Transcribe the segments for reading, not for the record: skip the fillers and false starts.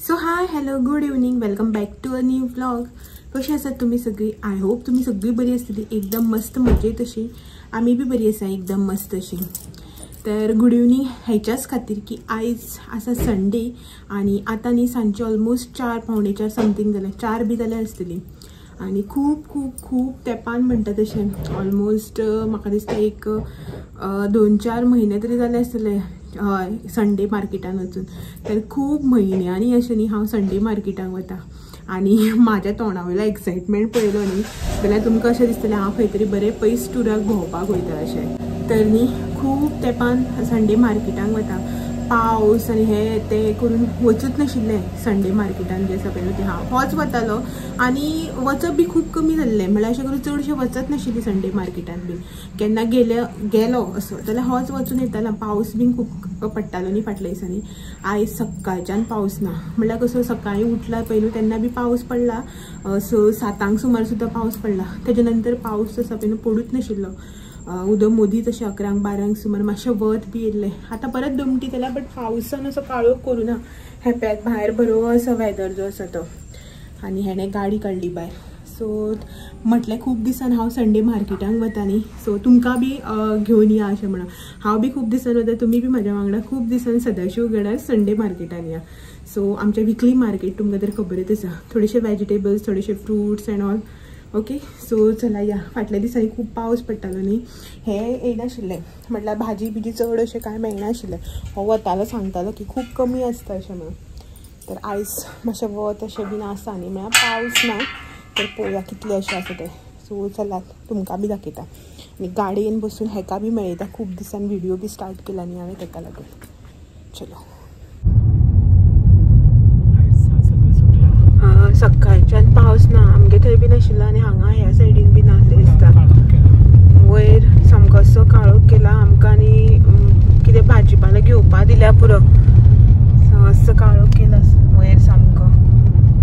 So hi hello good evening, welcome back to a new vlog. कशी आसात तुम्ही सगळी? आय होप तुम्ही सगळी बरी आसतली, एकदम मस्त मजेत अशी. आम्ही बी बरी आसा, एकदम मस्त अशी. तर गुड इवनिंग ह्याच्याच खातीर की आयज आसा संडे आणि आता न्ही सांजचे ऑलमोस्ट 4:45 समथींग जाले, 4 बी जाले आसतली. आणि खूप खूप खूप तेंपान म्हणटा तशें ऑलमोस्ट म्हाका दिसता एक 2-4 महिने तरी जाले आसतले हय संडे मार्केटान वचून. तर खूप म्हयन्यांनी अशें न्ही हांव संडे मार्केटाक वता आणि म्हाज्या तोंडा वयलो एक्सायटमेंट पळयलो न्ही जाल्यार तुमकां अशें दिसतलें हांव खंय तरी बरें पयस टुराक भोंवपाक वयता अशें. तर न्ही खूप तेंपान संडे मार्केटाक वता. पावस आनी हे ते करून वचूच नाशिल्लें संडे मार्केटान जे आसा पळय न्हू ते हांव होच वतालो आनी वचप बी खूब कमी जाल्लें. म्हळ्यार अशें करून चडशें वचत नाशिल्लीं संडे मार्केटान बी. केन्ना गेलो असो जाल्यार होच वचून येतालो. पावस बीन खूब पडटालो न्ही फाटल्या दिसांनी. आयज सकाळच्यान पावस ना. म्हळ्यार कसो सकाळीं उठला पळय न्हू तेन्ना बी पावस पडला, 7 सुमार सुद्दां पावस पडला. तेजे नंतर पावस आसा पळय न्हू पडूच नाशिल्लो. उदक मोदीच अशें 11-12 सुमार मातशें वत बी येयल्लें. आतां परत दमटी जाल्या बट पावसान असो काळोख करूं ना. हेप्यात भायर बरो असो वेदर जो आसा तो. आनी हेणें गाडी काडली भायर. सो म्हटलें खूब दिसान हांव संडे मार्केटाक वता न्ही, सो तुमकां बी घेवन या अशें म्हणून. हांव बी खूब दिसान वता, तुमी बी म्हाज्या वांगडा खूब दिसान सदाशिवगडार संडे मार्केटान या. सो आमचें विकली मार्केट तुमकां तर खबरच आसा. थोडेशे वेजिटेबल्स, थोडेशे fruits and all. Okay so चला या. फाटल्या दिसांनी खूब पावस पडटालो न्ही, हे येयनाशिल्लें म्हटल्यार भाजी बिजी चड अशें कांय मेळनाशिल्लें. हो वतालो सांगतालो की खूब कमी आसता अशें म्हणून. तर आयज मातशें वत अशें बीन आसा न्ही, म्हळ्यार पावस ना. तर पळोवया कितलें अशें आसा तें. सो चलात तुमकां बी दाखयता. आनी गाडयेन बसून हेका बी मेळयता. खूब दिसान व्हिडिओ बी स्टार्ट केला न्ही हांवें तेका लागून. चलो सकाळच्यान पावस ना आमगे थंय बी नाशिल्लो आनी हांगा ह्या सायडीन बी नासलें दिसता. वयर सामको असो काळोख केला आमकां आनी कितें भाजीपालो घेवपा दिल्या पुरो. असो काळोख केला वयर सामको.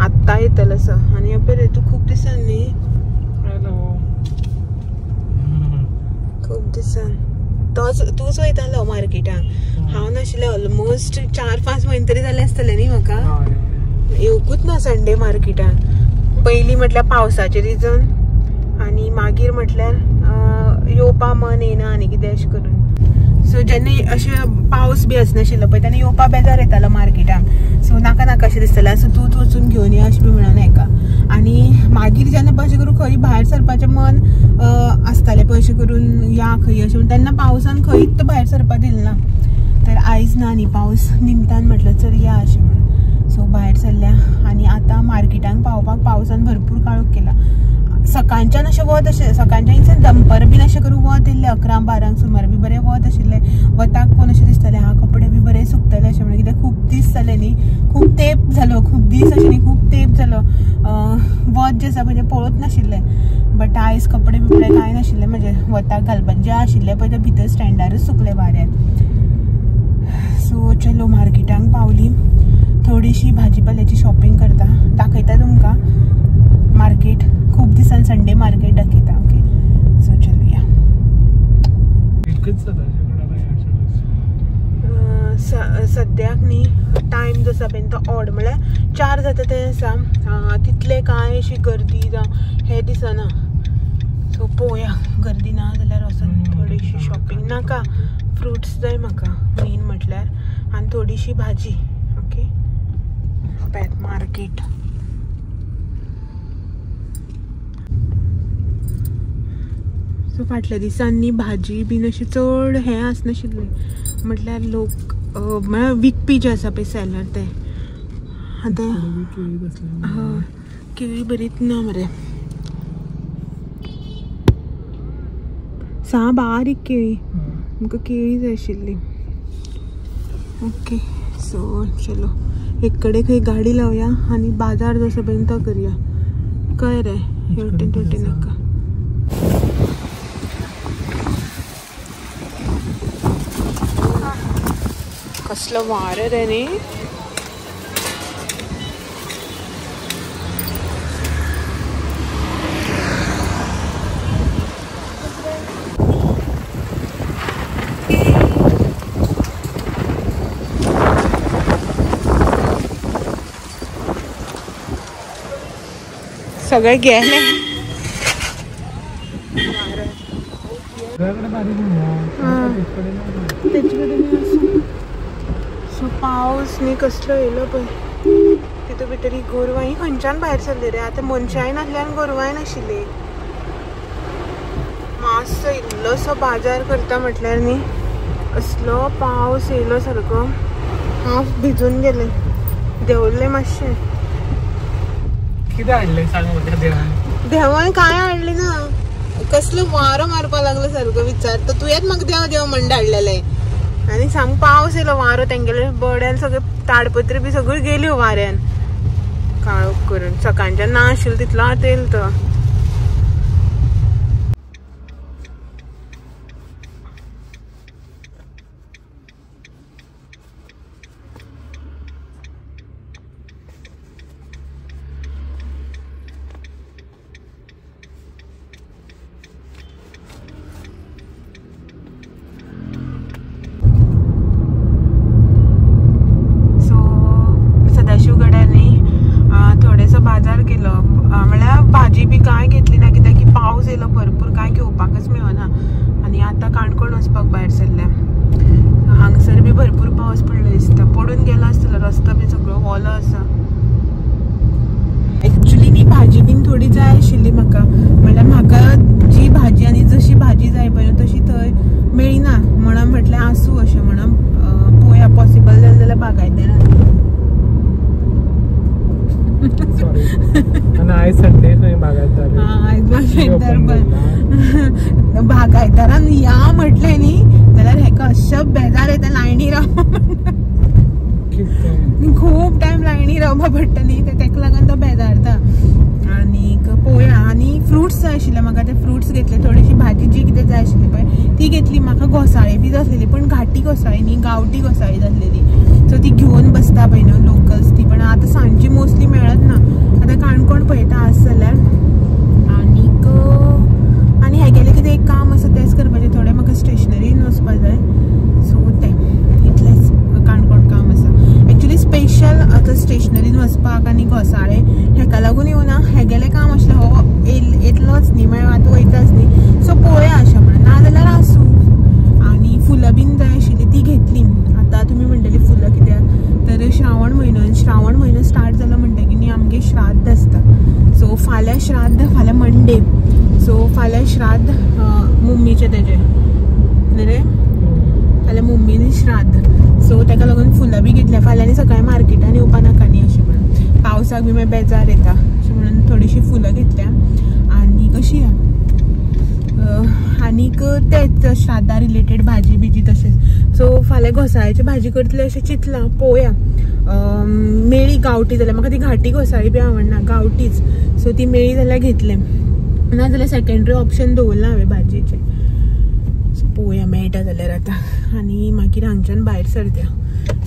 आत्तां येतलो असो. आनी पळय तूं खूब दिसांनी खूब दिसान तूच वयतालो मार्केटाक. हांव नाशिल्लें. ऑलमोस्ट 4-5 म्हयने तरी जाले आसतले न्ही म्हाका येवकूच ना संडे मार्केटान. पयलीं म्हटल्यार पावसाचें रिजन आनी मागीर म्हटल्यार येवपा मन येना आनी कितें अशें करून. सो जेन्ना अशें पावस बी आसनाशिल्लो पळय तेन्ना येवपा बेजार येतालो मार्केटाक. सो नाका नाका अशें दिसतालें सो तूंच वचून घेवन या अशें बी म्हणून हेका. आनी मागीर जेन्ना पळय अशें करून खंय भायर सरपाचें मन आसतालें पळय अशें करून या खंय अशें म्हणून तेन्ना पावसान खंयच भायर सरपाक दिलें ना. तर आयज ना न्ही पावस निमतान म्हटलं चल या अशें म्हणून. सो भायर सरल्या आनी आतां मार्केटान पावपाक पावसान भरपूर काळोख केला. सकाळच्यान अशें वत अशें सकाळच्यान दनपार बीन अशें करून वत येयल्लें 11-12 सुमार बी बरें वत आशिल्लें. वताक पूण अशें दिसतालें हा कपडे बी बरें सुकतले अशें म्हणून. कित्याक खूब दीस जाले न्ही, खूब तेंप जालो, खूब दीस अशें न्ही खूब तेंप जालो वत जें आसा पळय तें पळोवच नाशिल्लें. बट आयज कपडे बिपडे कांय नाशिल्ले म्हजे वताक घालपाक. जे आशिल्ले पळय ते भितर स्टँडारूच सुकले वाऱ्यान. सो चलो मार्केटाक पावली. थोडीशी भाजीपाल्याची शॉपिंग करता, दाखयता तुमकां मार्केट. खूब दिसान संडे मार्केट दाखयता. ओके सो चलुया. सद्याक न्ही टायम जो आसा पळय तो ऑड म्हळ्यार 4 जाता तें आसा. तितले कांय अशी गर्दी जावं हे दिसना. सो पळोवया गर्दी ना जाल्यार वचून थोडीशी शॉपिंग. नाका फ्रुट्स जाय म्हाका मेन म्हटल्यार आनी थोडीशी भाजी. Okay Pat market. सो फाटल्या दिसांनी भाजी बीन अशी चड हें आसनाशिल्लें. म्हटल्यार लोक म्हळ्यार विकपी जे आसा पळय सेलर ते आतां केळी बरीच ना मरे. सा बारीक केळी. आमकां केळी जाय आशिल्ली. ओके सो चलो एक कडेन खंय गाडी लावया आनी बाजार जो आसा पळय तो करया. कळ्ळें रे हेवटेन तेवटेन नाका. कसलो वारो रे न्ही. सगळे गेले. सो पावस न्ही कसलो येयलो पळय. तितून भितर ही गोरवां ही खंयच्यान भायर सरली रे. आतां मनशाय नासल्यान गोरवांय नाशिल्ली. मातसो इल्लोसो बाजार करता म्हटल्यार न्ही असलो पावस येयलो सारको. हांव भिजून गेले. देंवले मातशें. कितें हाडलें सांग म्हाका देवान. देवान कांय हाडलें ना. कसलो वारो मारपा लागलो सारको विचारता. तुवेंच म्हाका देव देव म्हण धाडलेलें आनी सामको पावस येयलो वारो. तेंगेले बड्यान सगळे ताडपत्री बी सगळी गेल्यो वाऱ्यान काळोख करून. सकाळच्यान ना आशिल्लो तितलो आतां येयलो तो. बाजार केलो म्हळ्यार भाजी बी कांय घेतली ना कित्याक की पावस येयलो भरपूर. कांय घेवपाकच मेळना. आनी आतां काणकोण वचपाक भायर सरल्या. हांगसर बी भरपूर पावस पडलो दिसता. पडून गेलो आसतलो. रस्तो बी सगळो ओलो आसा. एक्चुली न्ही भाजी बीन थोडी जाय आशिल्ली म्हाका. म्हळ्यार म्हाका जी भाजी आनी जशी भाजी जाय पळय तशी थंय मेळिना म्हणून म्हटलें आसूं अशें म्हणून पळोवया पॉसिबल जालें जाल्यार बागायतारान. आयज संडे खंय बागायतार. आयज बागायतार बागायतारान या म्हटलें न्ही जाल्यार हेका अशें बेजार येता. लायनी राव खूब टायम लायनी रावपा पडटा न्ही तेका लागून तो बेजारता. आनीक पळोवया. आनी फ्रुट्स जाय आशिल्ले म्हाका. ते फ्रुट्स घेतले. थोडीशी भाजी जी कितें जाय आशिल्ली पळय ती घेतली. म्हाका घोसाळी बी जाय आसलेली पण घाटी घोसाळी न्ही गांवठी घोसाळी जाय आसलेली. सो ती घेवन बसता पळय न्हू लोकल्स ती. पण आतां सांजची मोस्टली मेळत ना. आतां काणकोण पळयता आस जाल्यार. आनीक आनी हेगेलें कितें एक काम आसा तेंच करपाचें. थोडें म्हाका स्टेशनरीन वचपा जाय. सो तें इतलेंच काणकोण काम आसा. एक्चुली स्पेशल आतां स्टेशनरीन वचपाक आनी घोसाळे हेका लागून येवना. हेगेलें काम आसलें. हो येतलोच न्ही मागीर आतां वयताच न्ही. सो पळोवया अशें म्हणून. ना जाल्यार आसूं. आनी फुलां बीन जाय आशिल्ली ती घेतली. आतां तुमी म्हणटली फुलां कित्याक तर श्रावण म्हयनो स्टार्ट जालो म्हणटकीर न्ही आमगे श्राद्ध आसता. सो फाल्यां श्राद्ध. फाल्यां मंडे. सो फाल्यां श्राद्ध मम्मीचें तेजें न्ही रे. फाल्यां मम्मीनी श्राद्ध. सो तेका लागून फुलां बी घेतल्या. फाल्यां सकाळीं मार्केटान येवपा नाका न्ही अशें म्हणून. पावसाक बी मागीर बेजार येता अशें म्हणून थोडीशीं फुलां घेतल्या. आनी कशी आनीक तेच श्राद्धा रिलेटेड भाजी बिजी तशेंच. सो फाल्यां घोसाळ्याची भाजी करतले अशें चिंतलां. पळोवया. मेळ्ळी गांवठी जाल्यार म्हाका ती घाटी घोसाळी बी आवडना गांवठीच. सो ती मेळ्ळी जाल्यार घेतलें. ना जाल्यार सेकेंडरी ऑप्शन दवरलां हांवें भाजयेचें. सो पळोवया मेळटा जाल्यार आतां. आनी मागीर हांगच्यान भायर सरया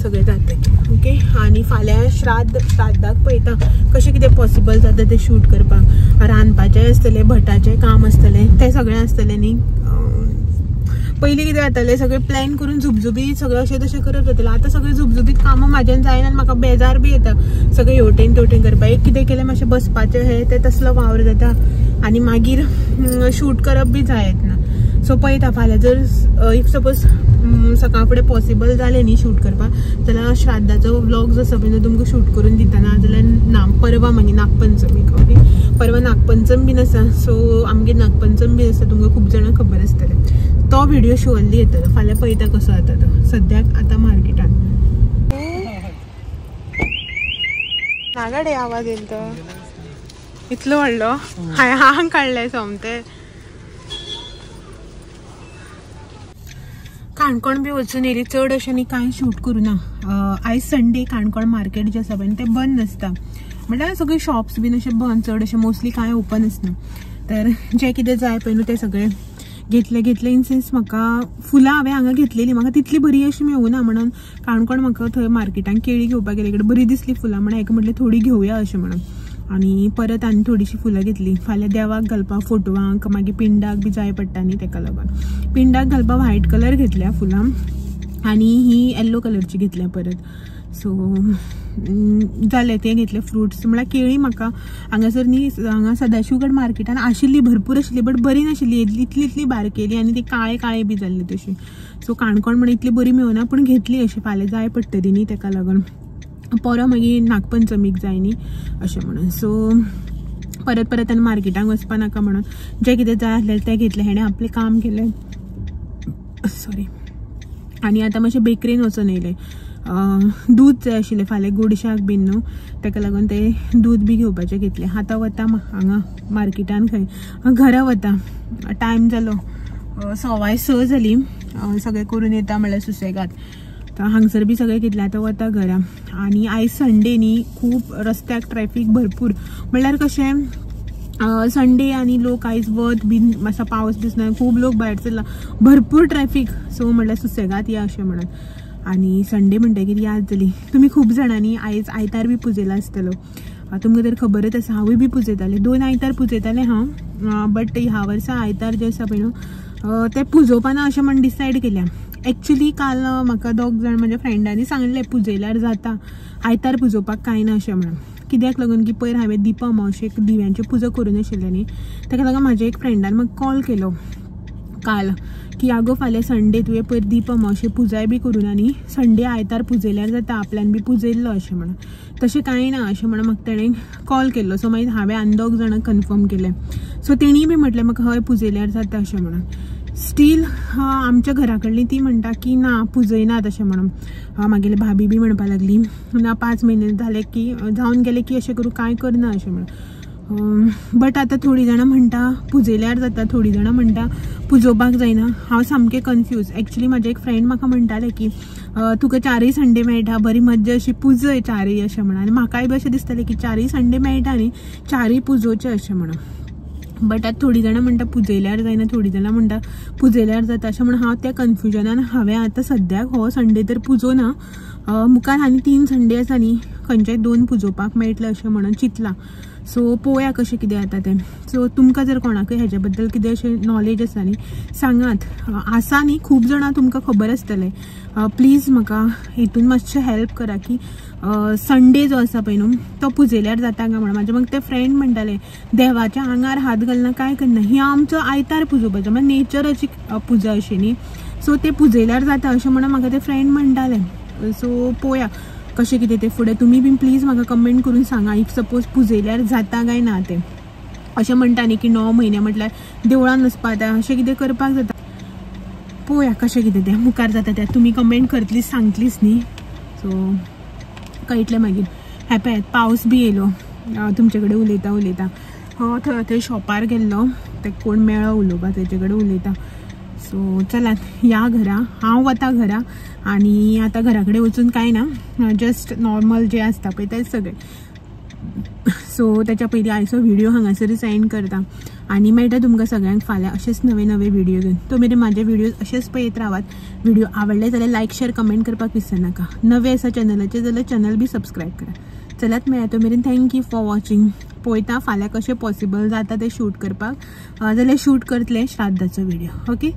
सगळें जातकीर. ओके. आनी फाल्यां श्राद्धाक पळयता कशें कितें पॉसिबल जाता तें शूट करपाक. रांदपाचें आसतलें भटाचें काम आसतलें तें सगळें आसतलें न्ही. पयलीं कितें जातालें सगळें प्लॅन करून झुबझुबीत सगळें अशें तशें करप जातालें. आतां सगळें झुबझुबीत कामां म्हाज्यान जायना. म्हाका बेजार बी येता सगळें हेवटेन तेवटेन करपाक. एक कितें केलें मातशें बसपाचें हें तें तसलो वावर जाता. आनी मागीर शूट करप बी जायत ना. सो पळयता फाल्यां जर इफ सपोज सकाळ फुडें पॉसिबल जालें न्ही शूट करपाक जाल्यार श्राद्धाचो व्लॉग जो आसा पळय तुमकां शूट करून दिता. ना जाल्यार परवा मागीर नागपंचमीक. ओके. परवा नागपंचम बीन आसा. सो आमगे नागपंचम बीन आसा तुमकां खूब जाणां खबर आसतलें. तो व्हिडिओ शुअरली येतलो. फाल्यां पळयता कसो जाता तो. सद्याक आतां मार्केटान नागाडे आवाज येल तो इतलो व्हडलो. हांग काडलें सोमतें. काणकोण बी वचून येयली. चड अशें न्ही कांय शूट करूं ना. आयज संडे काणकोण मार्केट जें आसा पळय तें बंद आसता. म्हटल्यार सगळीं शॉप्स बीन अशें बंद. चड अशें मोस्टली कांय ओपन आसना. तर जें कितें जाय पळय न्हू तें सगळें घेतलें इन सेन्स म्हाका फुलां हांवें हांगा घेतलेलीं. म्हाका तितली बरी अशी मेळूना म्हणून काणकोण म्हाका थंय मार्केटान केळी घेवपाक गेले कडेन बरी दिसली फुलां म्हणून हाका म्हटलें थोडी घेवया अशें म्हणून. आनी परत आनी थोडीशीं फुलां घेतली. फाल्यां देवाक घालपाक फोटवांक मागीर पिंडाक बी जाय पडटा न्ही तेका लागून. पिंडाक घालपाक व्हायट कलर घेतल्या फुलां आनी ही येल्लो कलरची घेतल्या परत. सो जालें तें घेतलें फ्रुट्स म्हळ्यार केळी म्हाका हांगासर न्ही हांगा सदाशिवगड मार्केटान आशिल्ली भरपूर आशिल्ली बट बरी नाशिल्ली इतली बारकेली आनी ती काळे बी जाल्ली तशी सो काणकोण म्हणून इतली बरी मेळना पूण घेतली अशी फाल्यां जाय पडटली न्ही ताका लागून परवा मागीर नागपंचमीक जाय न्ही अशें म्हणून सो परत आनी मार्केटाक वचपा नाका म्हणून जें कितें जाय आसलें तें घेतलें हेणें आपलें काम केलें सॉरी आनी आतां मातशें बेकरेन वचून येयलें दूध जाय आशिल्लें फाल्यां गोडशाक बीन न्हू ताका लागून तें दूध बी घेवपाचें घेतलें आतां वता हांगा मार्केटान खंय घरा वता टायम जालो 6:15 जाली सगळें करून येता म्हळ्यार सुसेगाद तर हांगसर बी सगळें घेतलें आतां वता घरा आनी आयज संडे न्ही खूब रस्त्याक ट्रॅफिक भरपूर म्हळ्यार कशें संडे आनी लोक आयज वत बीन मातसो पावस दिसना खूब लोक भायर सरला भरपूर ट्रॅफिक सो म्हळ्यार सुसेगाद या अशें म्हणून आनी संडे म्हणटकीर याद जाली तुमी खूब जाणांनी आयज आयतार बी पुजयला आसतलो तुमकां तर खबरच आसा हांवूय बी पुजयतालें 2 आयतार पुजयतालें हांव बट ह्या वर्सा आयतार जें आसा पळय न्हू तें पुजोवपाना अशें म्हण डिसायड केल्या एक्चुअली काल म्हाका 2 जाण म्हज्या फ्रेंडांनी सांगलें पुजयल्यार जाता आयतार पुजोवपाक कांय ना अशें म्हणून कित्याक लागून की पयर हांवें दिपा अमावशेक दिव्यांची पुजा करून आशिल्लें न्ही ताका लागून म्हाज्या एक फ्रेंडान म्हाका कॉल केलो काल की आगो फाल्यां संडे तुवें पयर दीप अमावशे पुजाय बी करून आनी संडे आयतार पुजयल्यार जाता आपल्यान बी पुजयल्लो अशें म्हणून तशें कांय ना अशें म्हणून म्हाका तेणें कॉल केल्लो सो मागीर हांवें आनी 2 जाणांक कन्फर्म केलें सो तेणी बी म्हटलें म्हाका हय पुजयल्यार जाता अशें म्हणून स्टील आमच्या घरा कडलीं ती म्हणटा की ना पुजयनात अशें म्हणून मागेली भाभी बी म्हणपा लागली ना 5 म्हयने जाले की जावन गेले की अशें करूं कांय करना अशें म्हणून बट आतां थोडीं जाणां म्हणटा पुजयल्यार जाता थोडीं जाणां म्हणटा पुजोवपाक जायना हांव सामकें कन्फ्यूज एक्चुअली म्हाजे एक फ्रेंड म्हाका म्हणटाले की तुका 4 संडे मेळटा बरी मज्जा अशी पुजय 4 अशें म्हणून आनी म्हाकाय बी अशें दिसतालें की 4 संडे मेळटा न्ही 4 पुजोवचे अशें म्हणून बट आतां थोडीं जाणां म्हणटा पुजयल्यार जायना थोडीं जाणां म्हणटा पुजयल्यार जाता अशें म्हणून हांव त्या कन्फ्युजनान हांवें आतां सद्याक हो संडे तर पुजोना मुखार आनी 3 संडे आसा न्ही खंयचेय 2 पुजोवपाक मेळटले अशें म्हणून चिंतलां सो पळोवया कशें कितें जाता तें सो तुमकां जर कोणाकय हेजे बद्दल कितें अशें नॉलेज आसा न्ही सांगात आसा न्ही खूब जाणां तुमकां खबर आसतलें प्लीज म्हाका हितून मातशें हेल्प करा की संडे जो आसा पळय न्हू तो पुजयल्यार जाता काय म्हणून म्हाजे म्हाका ते फ्रेंड म्हणटाले देवाच्या आंगार हात घालना काय करना ही आमचो आयतार पुजोवपाचो म्हणजे नेचराची पुजा अशी न्ही सो ते पुजयल्यार जाता अशें म्हणून म्हाका ते फ्रेंड म्हणटाले सो पळोवया कशें कितें तें फुडें तुमी बीन प्लीज म्हाका कमेंट करून सांगा इफ सपोज पुजयल्यार जाता काय ना तें अशें म्हणटा न्ही की 9 म्हयने म्हटल्यार देवळान वचपा जाता अशें कितें करपाक जाता पळोवया कशें कितें तें मुखार जाता तें तुमी कमेंट करतलीच सांगतलीच न्ही सो कळटलें मागीर हेपळय पावस बी येयलो तुमचे कडेन उलयता थंय शॉपार गेल्लो ते कोण मेळ्ळो उलोवपाक तेजे कडेन उलयता सो चलात या घरा हांव वता घरा आनी आतां घरा कडेन वचून कांय ना जस्ट नॉर्मल जें आसता पळय तें सगळें सो तेच्या पयलीं आयचो व्हिडिओ हांगासरच एंड करता आनी मेळटा तुमकां सगळ्यांक फाल्यां अशेंच नवे व्हिडिओ घेवन तो मेरेन म्हाजे व्हिडिओज अशेंच पळयत रावात व्हिडिओ आवडले जाल्यार लायक शेअर कमेंट करपाक विसरनाका नवे आसा चॅनलाचेर जाल्यार चॅनल बी सबस्क्रायब करा चलात मेळया तो मेरेन थँक्यू फॉर वॉचिंग पळयता फाल्यां कशें पॉसिबल जाता तें शूट करपाक जाल्यार शूट करतलें श्राद्धाचो व्हिडिओ ओके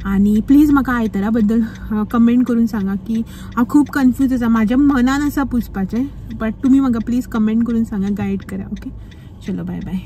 आनी प्लीज म्हाका आयतारा बद्दल कमेंट करून सांगा की हांव खूब कन्फ्यूज आसा म्हाज्या मनान आसा पुजपाचें बट तुमी म्हाका प्लीज कमेंट करून सांगा गायड करा ओके चलो बाय बाय